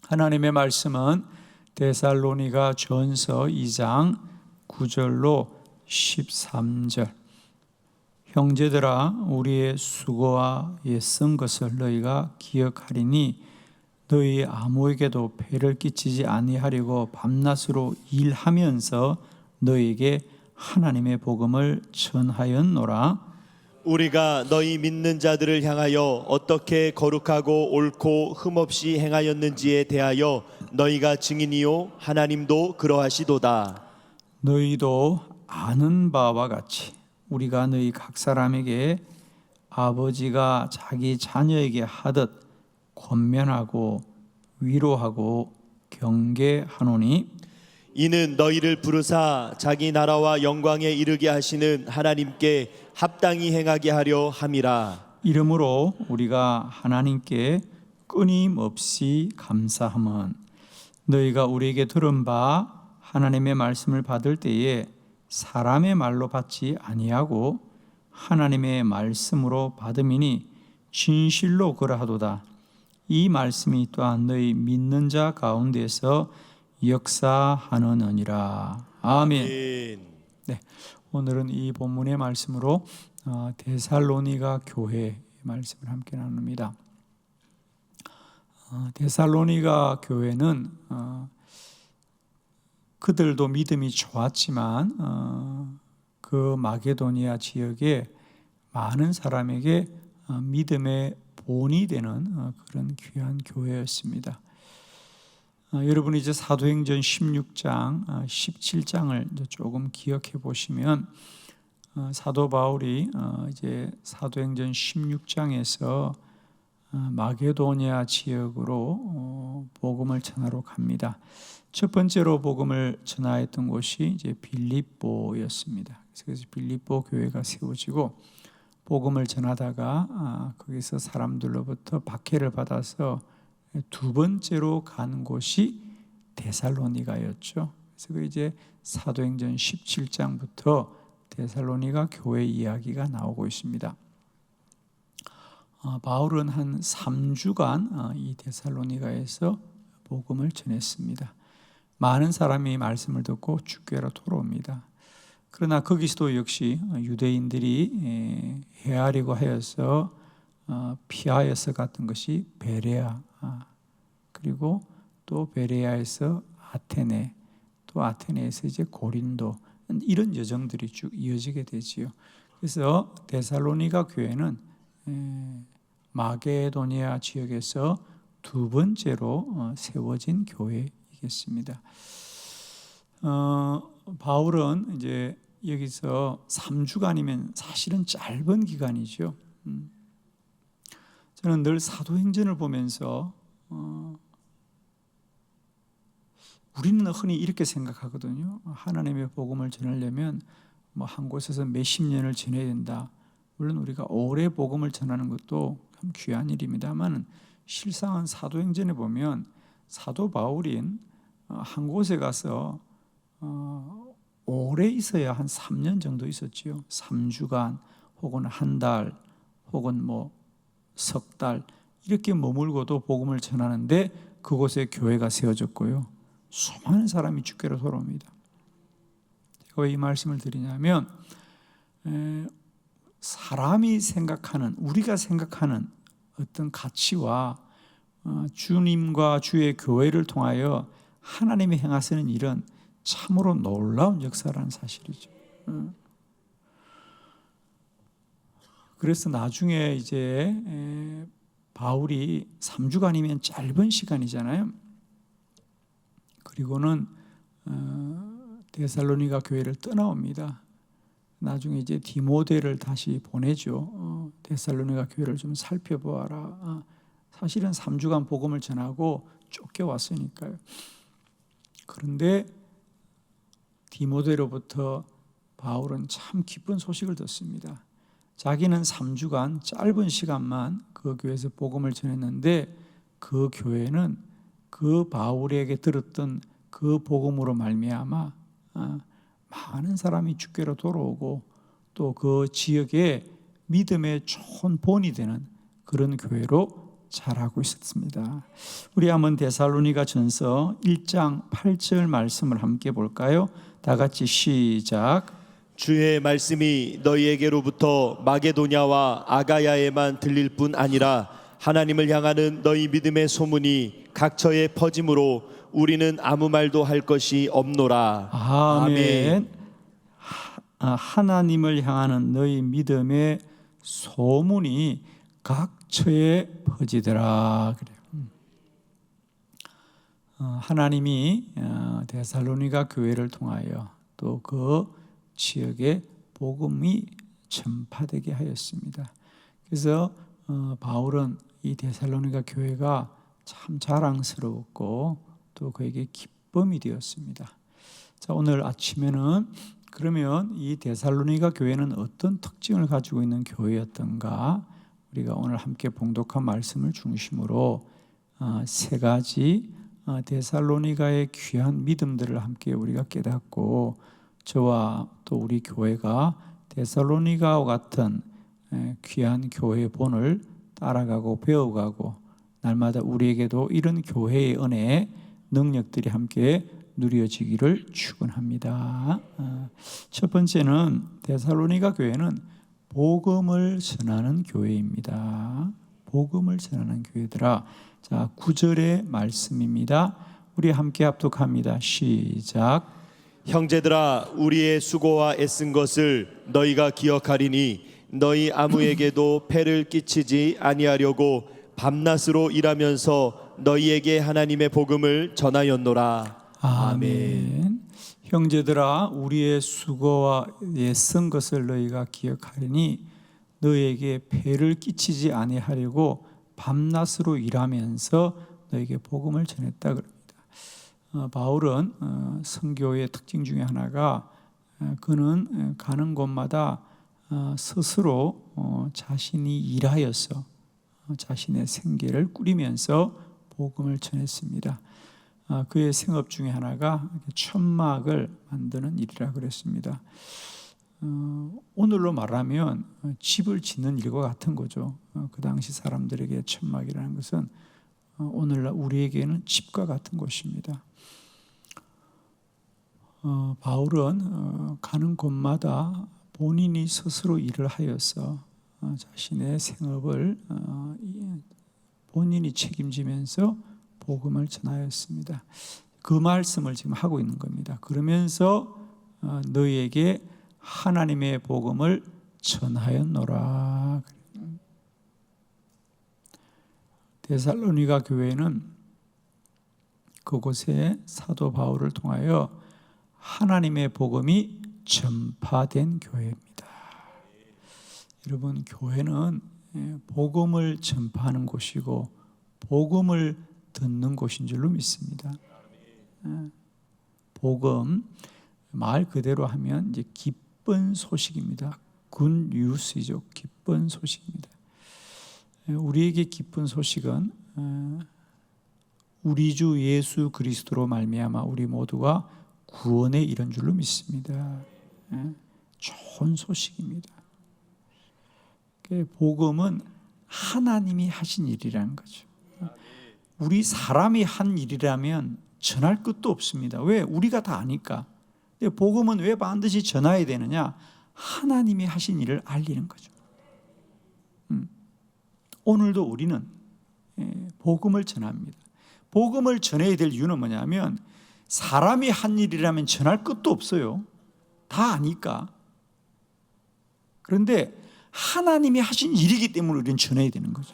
하나님의 말씀은 데살로니가 전서 2장 9절로 13절. 형제들아, 우리의 수고와 애쓴 것을 너희가 기억하리니 너희 아무에게도 폐를 끼치지 아니하려고 밤낮으로 일하면서 너희에게 하나님의 복음을 전하였노라. 우리가 너희 믿는 자들을 향하여 어떻게 거룩하고 옳고 흠없이 행하였는지에 대하여 너희가 증인이요 하나님도 그러하시도다. 너희도 아는 바와 같이 우리가 너희 각 사람에게 아버지가 자기 자녀에게 하듯 권면하고 위로하고 경계하노니, 이는 너희를 부르사 자기 나라와 영광에 이르게 하시는 하나님께 합당히 행하게 하려 함이라. 이러므로 우리가 하나님께 끊임없이 감사함은 너희가 우리에게 들은 바 하나님의 말씀을 받을 때에 사람의 말로 받지 아니하고 하나님의 말씀으로 받음이니 진실로 그러하도다. 이 말씀이 또한 너희 믿는 자 가운데서 역사하느니라. 아멘. 네, 오늘은 이 본문의 말씀으로 데살로니가 교회의 말씀을 함께 나눕니다. 데살로니가 교회는 그들도 믿음이 좋았지만 그 마게도니아 지역에 많은 사람에게 믿음의 본이 되는 그런 귀한 교회였습니다. 여러분이 이제 사도행전 16장, 17장을 조금 기억해 보시면 사도 바울이 이제 사도행전 16장에서 마게도니아 지역으로 복음을 전하러 갑니다. 첫 번째로 복음을 전하였던 곳이 이제 빌립보였습니다. 그래서 빌립보 교회가 세워지고 복음을 전하다가 거기서 사람들로부터 박해를 받아서 두 번째로 간 곳이 데살로니가였죠. 그래서 이제 사도행전 17장부터 데살로니가 교회 이야기가 나오고 있습니다. 바울은 한 3주간 이 데살로니가에서 복음을 전했습니다. 많은 사람이 말씀을 듣고 주께로 돌아옵니다. 그러나 거기서도 역시 유대인들이 헤아리고 하여서 피하여서 갔던 것이 베레아, 그리고 또 베레아에서 아테네, 또 아테네에서 이제 고린도, 이런 여정들이 쭉 이어지게 되지요. 그래서 데살로니가 교회는 마게도니아 지역에서 두 번째로 세워진 교회이겠습니다. 바울은 이제 여기서 3주간이면 사실은 짧은 기간이죠. 저는 늘 사도행전을 보면서 우리는 흔히 이렇게 생각하거든요. 하나님의 복음을 전하려면 한 곳에서 몇십 년을 지내야 된다. 물론 우리가 오래 복음을 전하는 것도 참 귀한 일입니다만 실상은 사도행전에 보면 사도 바울인 한 곳에 가서 오래 있어야 한 3년 정도 있었지요. 3주간 혹은 한 달 혹은 석 달 이렇게 머물고도 복음을 전하는데 그곳에 교회가 세워졌고요. 수많은 사람이 주께로 돌아옵니다. 제가 왜 이 말씀을 드리냐면 사람이 생각하는, 우리가 생각하는 어떤 가치와 주님과 주의 교회를 통하여 하나님이 행하시는 일은 참으로 놀라운 역사라는 사실이죠. 그래서 나중에 이제 바울이 3주간이면 짧은 시간이잖아요. 그리고는 데살로니가 교회를 떠나옵니다. 나중에 이제 디모데를 다시 보내죠. 데살로니가 교회를 좀 살펴보아라. 사실은 3주간 복음을 전하고 쫓겨왔으니까요. 그런데 디모데로부터 바울은 참 기쁜 소식을 듣습니다. 자기는 3주간 짧은 시간만 그 교회에서 복음을 전했는데 그 교회는 그 바울에게 들었던 그 복음으로 말미암아 많은 사람이 주께로 돌아오고 또 그 지역에 믿음의 좋은 본이 되는 그런 교회로 잘하고 있었습니다. 우리 한번 데살로니가 전서 1장 8절 말씀을 함께 볼까요? 다 같이 시작. 주의 말씀이 너희에게로부터 마게도냐와 아가야에만 들릴 뿐 아니라 하나님을 향하는 너희 믿음의 소문이 각처에 퍼짐으로 우리는 아무 말도 할 것이 없노라. 아멘. 하나님을 향하는 너희 믿음의 소문이 각처에 퍼지더라. 그래요. 하나님이 데살로니가 교회를 통하여 또 그 지역에 복음이 전파되게 하였습니다. 그래서 바울은 이 데살로니가 교회가 참 자랑스러웠고 또 그에게 기쁨이 되었습니다. 자, 오늘 아침에는 그러면 이 데살로니가 교회는 어떤 특징을 가지고 있는 교회였던가, 우리가 오늘 함께 봉독한 말씀을 중심으로 세 가지 데살로니가의 귀한 믿음들을 함께 우리가 깨닫고, 저와 또 우리 교회가 데살로니가와 같은 귀한 교회의 본을 따라가고 배워가고, 날마다 우리에게도 이런 교회의 은혜, 능력들이 함께 누려지기를 축원합니다. 첫 번째는 데살로니가 교회는 복음을 전하는 교회입니다. 복음을 전하는 교회더라. 자, 9절의 말씀입니다. 우리 함께 합독합니다. 시작. 형제들아, 우리의 수고와 애쓴 것을 너희가 기억하리니 너희 아무에게도 폐를 끼치지 아니하려고 밤낮으로 일하면서 너희에게 하나님의 복음을 전하였노라. 아멘. 형제들아, 우리의 수고와 애쓴 것을 너희가 기억하리니 너희에게 폐를 끼치지 아니하려고 밤낮으로 일하면서 너희에게 복음을 전했다 그럽니다. 바울은 선교의 특징 중에 하나가 그는 가는 곳마다 스스로 자신이 일하여서 자신의 생계를 꾸리면서 복음을 전했습니다. 그의 생업 중에 하나가 천막을 만드는 일이라 그랬습니다. 오늘로 말하면 집을 짓는 일과 같은 거죠. 그 당시 사람들에게 천막이라는 것은 오늘날 우리에게는 집과 같은 것입니다. 바울은 가는 곳마다 본인이 스스로 일을 하여서 자신의 생업을 본인이 책임지면서 복음을 전하였습니다. 그 말씀을 지금 하고 있는 겁니다. 그러면서 너희에게 하나님의 복음을 전하였노라. 데살로니가 교회는 그곳에 사도 바울을 통하여 하나님의 복음이 전파된 교회입니다. 여러분, 교회는 복음을 전파하는 곳이고 복음을 듣는 곳인 줄로 믿습니다. 복음, 말 그대로 하면 이제 기쁜 소식입니다. 굿 뉴스이죠. 기쁜 소식입니다. 우리에게 기쁜 소식은 우리 주 예수 그리스도로 말미암아 우리 모두가 구원에 이른 줄로 믿습니다. 좋은 소식입니다. 복음은 하나님이 하신 일이라는 거죠. 우리 사람이 한 일이라면 전할 것도 없습니다. 왜? 우리가 다 아니까. 근데 복음은 왜 반드시 전해야 되느냐? 하나님이 하신 일을 알리는 거죠. 오늘도 우리는 복음을 전합니다. 복음을 전해야 될 이유는 뭐냐면 사람이 한 일이라면 전할 것도 없어요. 다 아니까. 그런데 하나님이 하신 일이기 때문에 우리는 전해야 되는 거죠.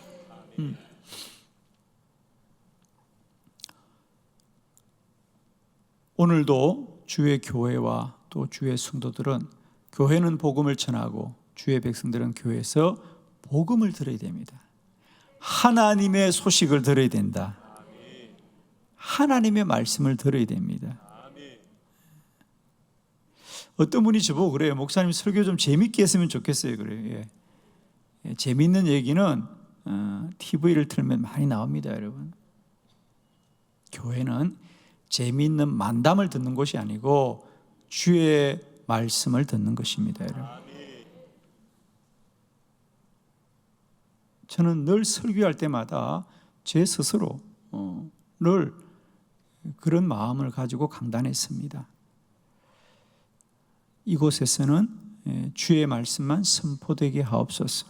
오늘도 주의 교회와 또 주의 성도들은, 교회는 복음을 전하고 주의 백성들은 교회에서 복음을 들어야 됩니다. 하나님의 소식을 들어야 된다. 하나님의 말씀을 들어야 됩니다. 어떤 분이 저보고 그래요. 목사님 설교 좀 재밌게 했으면 좋겠어요. 그래요. 예. 재밌는 얘기는 TV를 틀면 많이 나옵니다, 여러분. 교회는 재미있는 만담을 듣는 것이 아니고 주의 말씀을 듣는 것입니다, 여러분. 저는 늘 설교할 때마다 제 스스로 늘 그런 마음을 가지고 강단했습니다. 이곳에서는 주의 말씀만 선포되게 하옵소서.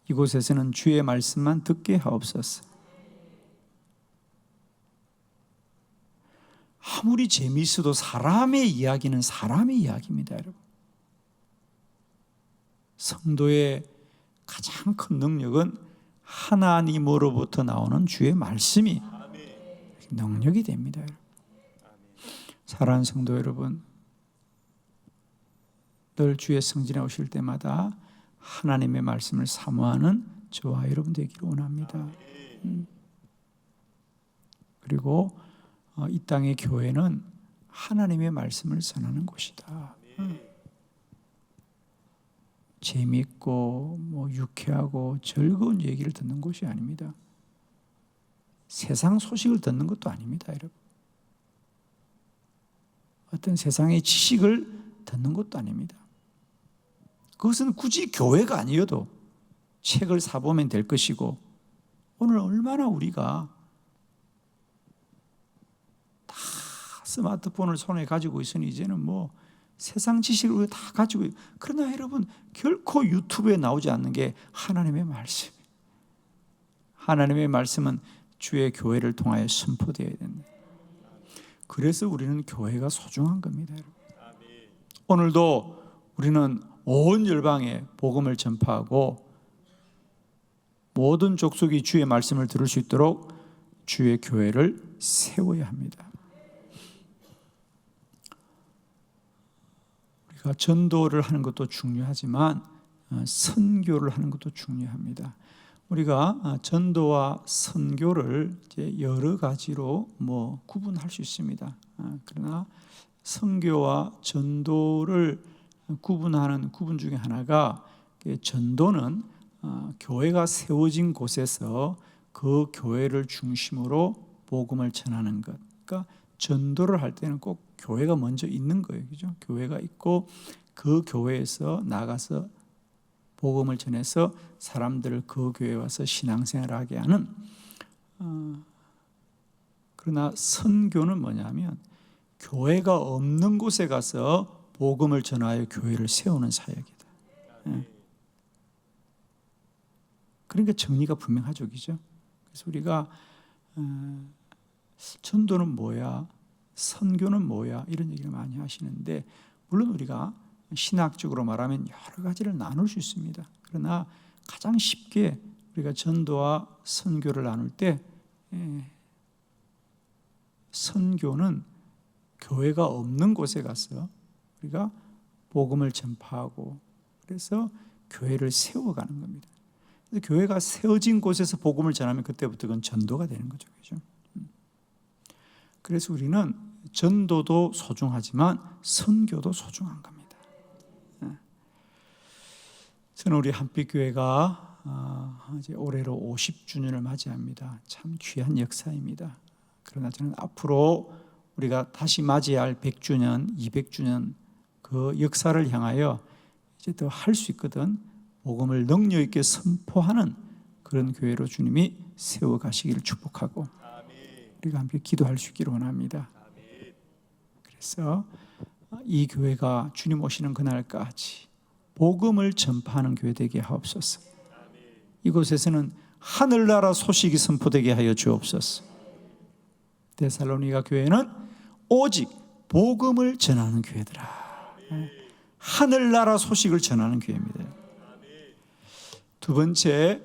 이곳에서는 주의 말씀만 듣게 하옵소서. 아무리 재미있어도 사람의 이야기는 사람의 이야기입니다, 여러분. 성도의 가장 큰 능력은 하나님으로부터 나오는 주의 말씀이 능력이 됩니다, 여러분. 사랑하는 성도 여러분, 늘 주의 성전에 오실 때마다 하나님의 말씀을 사모하는 저와 여러분 되기를 원합니다. 그리고 이 땅의 교회는 하나님의 말씀을 전하는 곳이다. 재미있고 유쾌하고 즐거운 얘기를 듣는 곳이 아닙니다. 세상 소식을 듣는 것도 아닙니다, 여러분. 어떤 세상의 지식을 듣는 것도 아닙니다. 그것은 굳이 교회가 아니어도 책을 사보면 될 것이고, 오늘 얼마나 우리가 다 스마트폰을 손에 가지고 있으니 이제는 세상 지식을 다 가지고 있어요. 그러나 여러분, 결코 유튜브에 나오지 않는 게 하나님의 말씀. 하나님의 말씀은 주의 교회를 통하여 선포되어야 된다. 그래서 우리는 교회가 소중한 겁니다, 여러분. 오늘도 우리는 온 열방에 복음을 전파하고 모든 족속이 주의 말씀을 들을 수 있도록 주의 교회를 세워야 합니다. 우리가 전도를 하는 것도 중요하지만 선교를 하는 것도 중요합니다. 우리가 전도와 선교를 이제 여러 가지로 구분할 수 있습니다. 그러나 선교와 전도를 구분하는 구분 중에 하나가, 전도는 교회가 세워진 곳에서 그 교회를 중심으로 복음을 전하는 것. 그러니까 전도를 할 때는 꼭 교회가 먼저 있는 거예요, 그죠? 교회가 있고 그 교회에서 나가서 복음을 전해서 사람들을 그 교회에 와서 신앙생활하게 하는. 그러나 선교는 뭐냐면 교회가 없는 곳에 가서 복음을 전하여 교회를 세우는 사역이다. 그러니까 정리가 분명하죠, 그죠? 그래서 우리가 전도는 뭐야, 선교는 뭐야, 이런 얘기를 많이 하시는데, 물론 우리가 신학적으로 말하면 여러 가지를 나눌 수 있습니다. 그러나 가장 쉽게 우리가 전도와 선교를 나눌 때, 선교는 교회가 없는 곳에 가서 우리가 복음을 전파하고, 그래서 교회를 세워가는 겁니다. 그래서 교회가 세워진 곳에서 복음을 전하면 그때부터 그건 전도가 되는 거죠, 그렇죠? 그래서 우리는 전도도 소중하지만 선교도 소중한 겁니다. 저는 우리 한빛교회가 이제 올해로 50주년을 맞이합니다. 참 귀한 역사입니다. 그러나 저는 앞으로 우리가 다시 맞이해야 할 100주년, 200주년 그 역사를 향하여 이제 더 할 수 있거든. 복음을 능력 있게 선포하는 그런 교회로 주님이 세워가시기를 축복하고, 우리가 함께 기도할 수 있기를 원합니다. 그래서 이 교회가 주님 오시는 그날까지 복음을 전파하는 교회 되게 하옵소서. 이곳에서는 하늘나라 소식이 선포되게 하여 주옵소서. 데살로니가 교회는 오직 복음을 전하는 교회더라. 하늘나라 소식을 전하는 교회입니다. 두 번째,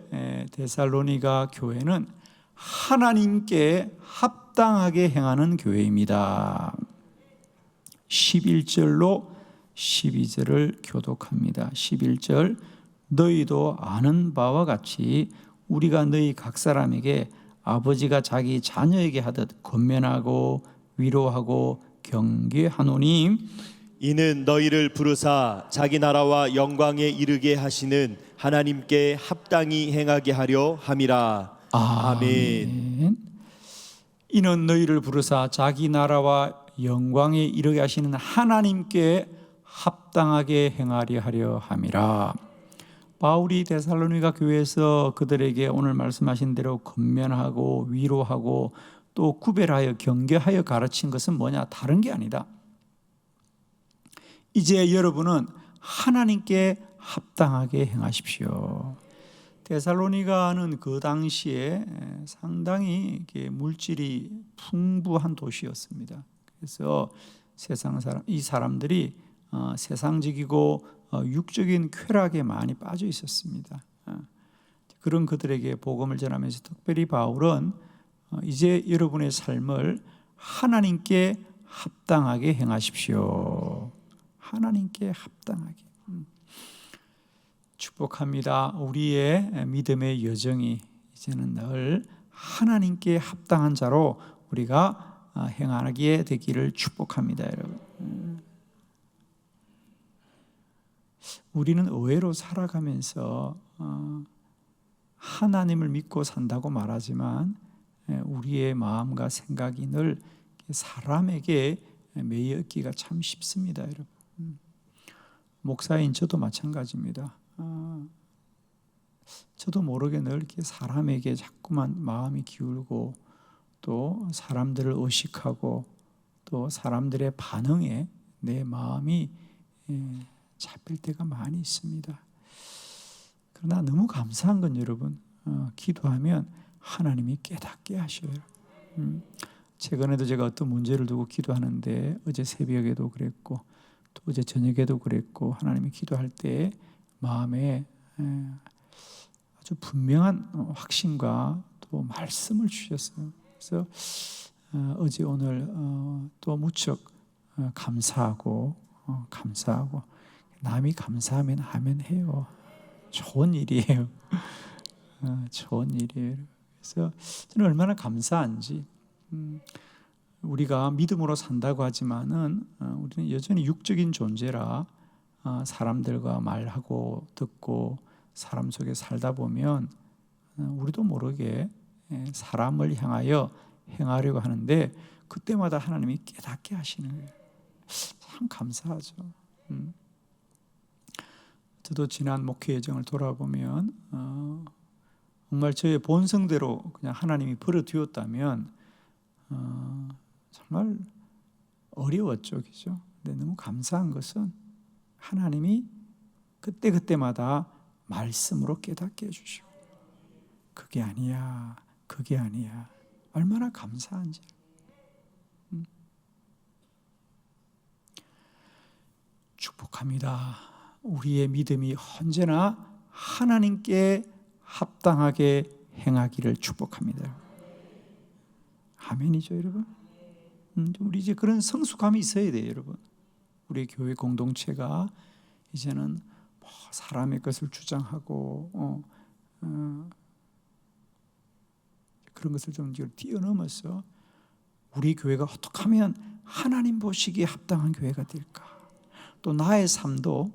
데살로니가 교회는 하나님께 합당하게 행하는 교회입니다. 11절로 12절을 교독합니다. 11절, 너희도 아는 바와 같이 우리가 너희 각 사람에게 아버지가 자기 자녀에게 하듯 권면하고 위로하고 경계하노니, 이는 너희를 부르사 자기 나라와 영광에 이르게 하시는 하나님께 합당히 행하게 하려 함이라. 아멘. 이는 너희를 부르사 자기 나라와 영광에 이르게 하시는 하나님께 합당하게 행하려 하려 함이라. 바울이 데살로니가 교회에서 그들에게 오늘 말씀하신 대로 권면하고 위로하고 또 구별하여 경계하여 가르친 것은 뭐냐? 다른 게 아니다. 이제 여러분은 하나님께 합당하게 행하십시오. 데살로니가는 그 당시에 상당히 물질이 풍부한 도시였습니다. 그래서 이 사람들이 세상적이고 육적인 쾌락에 많이 빠져 있었습니다. 그런 그들에게 복음을 전하면서 특별히 바울은 이제 여러분의 삶을 하나님께 합당하게 행하십시오. 하나님께 합당하게. 축복합니다. 우리의 믿음의 여정이 이제는 늘 하나님께 합당한 자로 우리가 행하게 되기를 축복합니다, 여러분. 우리는 의외로 살아가면서 하나님을 믿고 산다고 말하지만 우리의 마음과 생각이 늘 사람에게 매였기가 참 쉽습니다, 여러분. 목사인 저도 마찬가지입니다. 저도 모르게 늘 이렇게 사람에게 자꾸만 마음이 기울고 또 사람들을 의식하고 또 사람들의 반응에 내 마음이 잡힐 때가 많이 있습니다. 그러나 너무 감사한 건 여러분, 기도하면 하나님이 깨닫게 하셔요. 최근에도 제가 어떤 문제를 두고 기도하는데 어제 새벽에도 그랬고 또 어제 저녁에도 그랬고 하나님이 기도할 때 마음에 아주 분명한 확신과 또 말씀을 주셨어요. 그래서 어제 오늘 또 무척 감사하고 남이 감사하면 아멘 해요. 좋은 일이에요. 좋은 일이에요. 그래서 저는 얼마나 감사한지. 우리가 믿음으로 산다고 하지만은 우리는 여전히 육적인 존재라 사람들과 말하고 듣고 사람 속에 살다 보면 우리도 모르게 사람을 향하여 행하려고 하는데 그때마다 하나님이 깨닫게 하시는 거예요. 참 감사하죠. 저도 지난 목회 여정을 돌아보면 정말 저의 본성대로 그냥 하나님이 버려두었다면 정말 어려웠죠, 그죠? 근데 너무 감사한 것은 하나님이 그때마다 말씀으로 깨닫게 해주시고 그게 아니야, 그게 아니야. 얼마나 감사한지. 축복합니다. 우리의 믿음이 언제나 하나님께 합당하게 행하기를 축복합니다. 아멘이죠, 여러분? 우리 이제 그런 성숙함이 있어야 돼요, 여러분. 우리 교회 공동체가 이제는 사람의 것을 주장하고 그런 것을 좀 뛰어넘어서 우리 교회가 어떻게 하면 하나님 보시기에 합당한 교회가 될까? 또 나의 삶도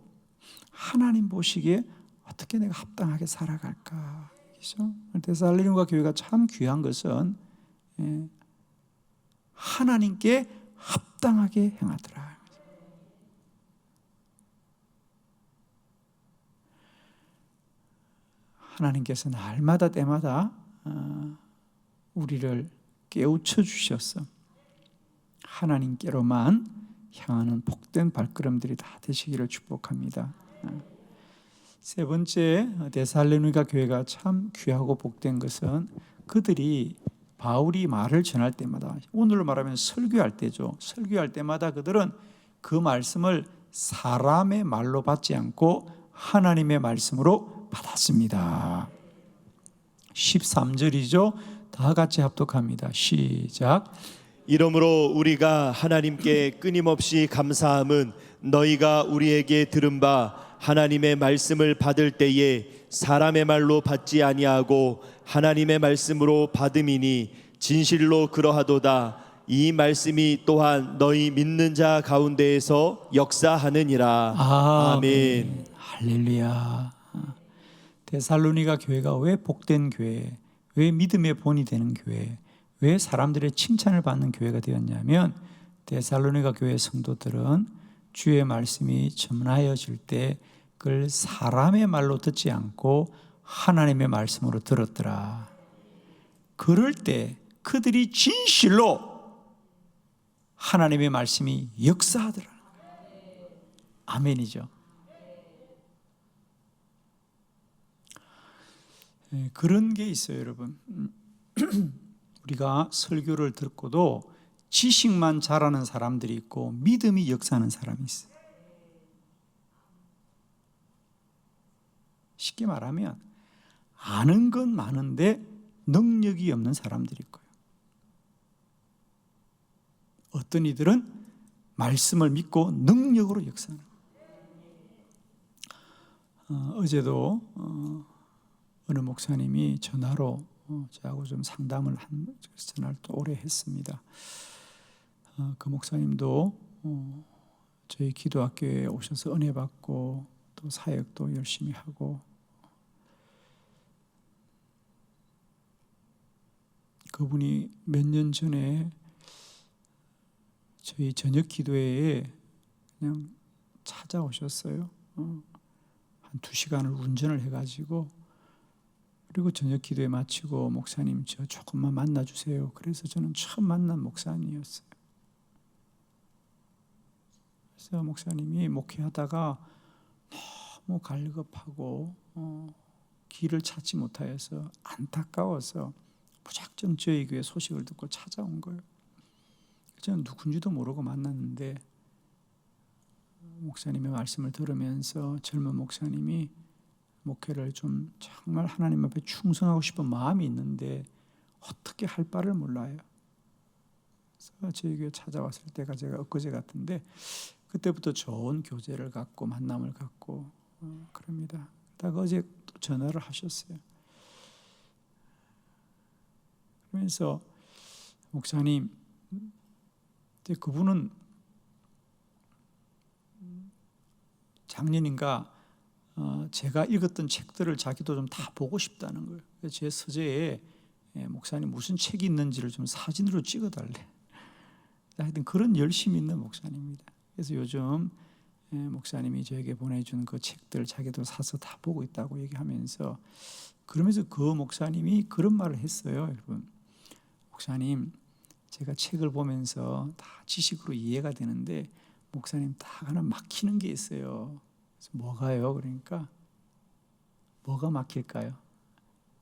하나님 보시기에 어떻게 내가 합당하게 살아갈까? 그렇죠? 데살로니가 교회가 참 귀한 것은 하나님께 합당하게 행하더라. 하나님께서 날마다 때마다 우리를 깨우쳐 주셔서 하나님께로만 향하는 복된 발걸음들이 다 되시기를 축복합니다. 세 번째, 데살로니가 교회가 참 귀하고 복된 것은 그들이 바울이 말을 전할 때마다, 오늘로 말하면 설교할 때죠. 설교할 때마다 그들은 그 말씀을 사람의 말로 받지 않고 하나님의 말씀으로 받았습니다. 13절이죠. 다 같이 합독합니다. 시작. 이러므로 우리가 하나님께 끊임없이 감사함은 너희가 우리에게 들은 바 하나님의 말씀을 받을 때에 사람의 말로 받지 아니하고 하나님의 말씀으로 받음이니 진실로 그러하도다. 이 말씀이 또한 너희 믿는 자 가운데에서 역사하느니라. 아멘. 할렐루야. 데살로니가 교회가 왜 복된 교회, 왜 믿음의 본이 되는 교회, 왜 사람들의 칭찬을 받는 교회가 되었냐면 데살로니가 교회 성도들은 주의 말씀이 전하여질 때 그걸 사람의 말로 듣지 않고 하나님의 말씀으로 들었더라. 그럴 때 그들이 진실로 하나님의 말씀이 역사하더라. 아멘이죠. 그런 게 있어요, 여러분. 우리가 설교를 듣고도 지식만 잘하는 사람들이 있고 믿음이 역사하는 사람이 있어요. 쉽게 말하면 아는 건 많은데 능력이 없는 사람들이 있고요. 어떤 이들은 말씀을 믿고 능력으로 역사하는 거예요. 어제도 어느 목사님이 전화로 저하고 좀 상담을 한 전화를 또 오래 했습니다. 그 목사님도 저희 기도학교에 오셔서 은혜 받고 또 사역도 열심히 하고, 그분이 몇 년 전에 저희 저녁 기도회에 그냥 찾아오셨어요. 한 2시간을 운전을 해가지고, 그리고 저녁 기도회 마치고 목사님 저 조금만 만나주세요. 그래서 저는 처음 만난 목사님이었어요. 그래서 목사님이 목회하다가 너무 갈급하고 길을 찾지 못하여서 안타까워서 무작정 저희 교회 소식을 듣고 찾아온 거예요. 저는 누군지도 모르고 만났는데 목사님의 말씀을 들으면서 젊은 목사님이 목회를 좀 정말 하나님 앞에 충성하고 싶은 마음이 있는데 어떻게 할 바를 몰라요. 그래서 저희 교회 찾아왔을 때가 제가 엊그제 같은데 그때부터 좋은 교제를 갖고 만남을 갖고 그럽니다. 그러다가 어제 또 전화를 하셨어요. 그러면서 목사님, 그분은 작년인가 제가 읽었던 책들을 자기도 좀 다 보고 싶다는 거예요. 제 서재에 목사님 무슨 책이 있는지를 좀 사진으로 찍어달래. 하여튼 그런 열심이 있는 목사님입니다. 그래서 요즘 목사님이 저에게 보내준 그 책들 자기도 사서 다 보고 있다고 얘기하면서, 그러면서 그 목사님이 그런 말을 했어요. 여러분, 목사님, 제가 책을 보면서 다 지식으로 이해가 되는데 목사님 다 하나 막히는 게 있어요. 그래서 뭐가요? 그러니까 뭐가 막힐까요?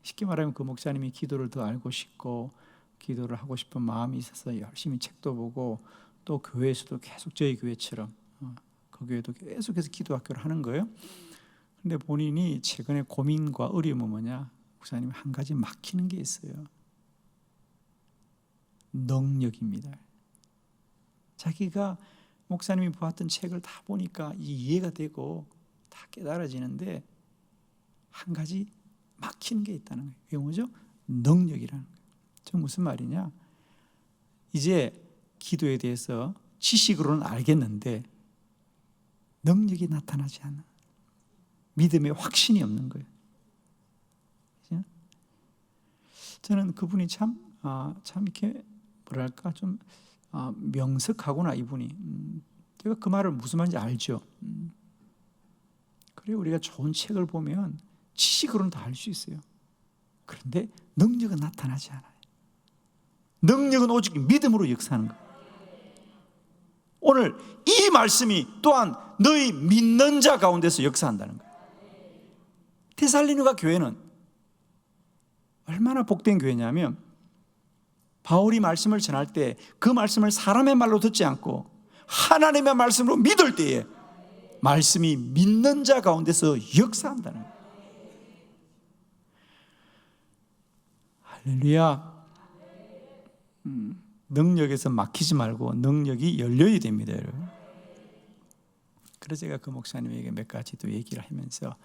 쉽게 말하면 그 목사님이 기도를 더 알고 싶고 기도를 하고 싶은 마음이 있어서 열심히 책도 보고 또 교회에서도 계속 저희 교회처럼 그 교회도 계속해서 기도학교를 하는 거예요. 그런데 본인이 최근에 고민과 어려움은 뭐냐? 목사님, 한 가지 막히는 게 있어요. 능력입니다. 자기가 목사님이 보았던 책을 다 보니까 이해가 되고 다 깨달아지는데 한 가지 막히는 게 있다는 거예요. 그게 뭐죠? 능력이라는 거예요. 저 무슨 말이냐? 이제 기도에 대해서 지식으로는 알겠는데 능력이 나타나지 않는, 믿음의 확신이 없는 거예요. 그렇죠? 저는 그분이 참 이렇게 뭐랄까 좀 명석하구나 이분이. 제가 그 말을 무슨 말인지 알죠. 그래, 우리가 좋은 책을 보면 지식으로는 다 알 수 있어요. 그런데 능력은 나타나지 않아요. 능력은 오직 믿음으로 역사하는 거예요. 오늘 이 말씀이 또한 너희 믿는 자 가운데서 역사한다는 거예요. 데살로니가 교회는 얼마나 복된 교회냐면, 바울이 말씀을 전할 때 그 말씀을 사람의 말로 듣지 않고 하나님의 말씀으로 믿을 때에 말씀이 믿는 자 가운데서 역사한다는 거예요. 할렐루야. 능력에서 막히지 말고 능력이 열려야 됩니다, 여러분. 그래서 제가 그 목사님에게 몇 가지 또 얘기를 하면서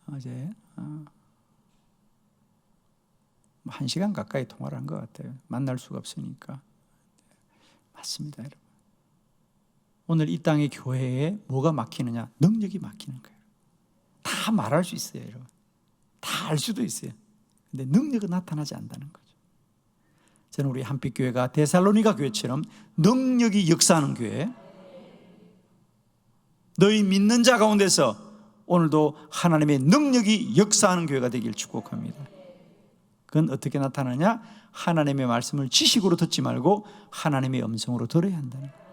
어제 1시간 가까이 통화를 한 것 같아요. 만날 수가 없으니까. 맞습니다, 여러분. 오늘 이 땅의 교회에 뭐가 막히느냐? 능력이 막히는 거예요. 다 말할 수 있어요, 여러분. 다 알 수도 있어요. 근데 능력은 나타나지 않는다는 거죠. 저는 우리 한빛교회가 데살로니가 교회처럼 능력이 역사하는 교회, 너희 믿는 자 가운데서 오늘도 하나님의 능력이 역사하는 교회가 되길 축복합니다. 그건 어떻게 나타나냐? 하나님의 말씀을 지식으로 듣지 말고 하나님의 음성으로 들어야 한다는 거예요.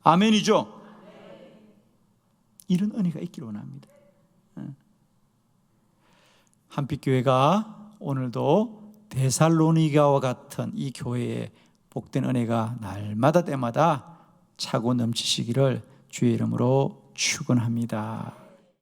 아멘이죠? 이런 은혜가 있기를 원합니다. 한빛교회가 오늘도 데살로니가와 같은 이 교회의 복된 은혜가 날마다 때마다 차고 넘치시기를 주의 이름으로 축원합니다.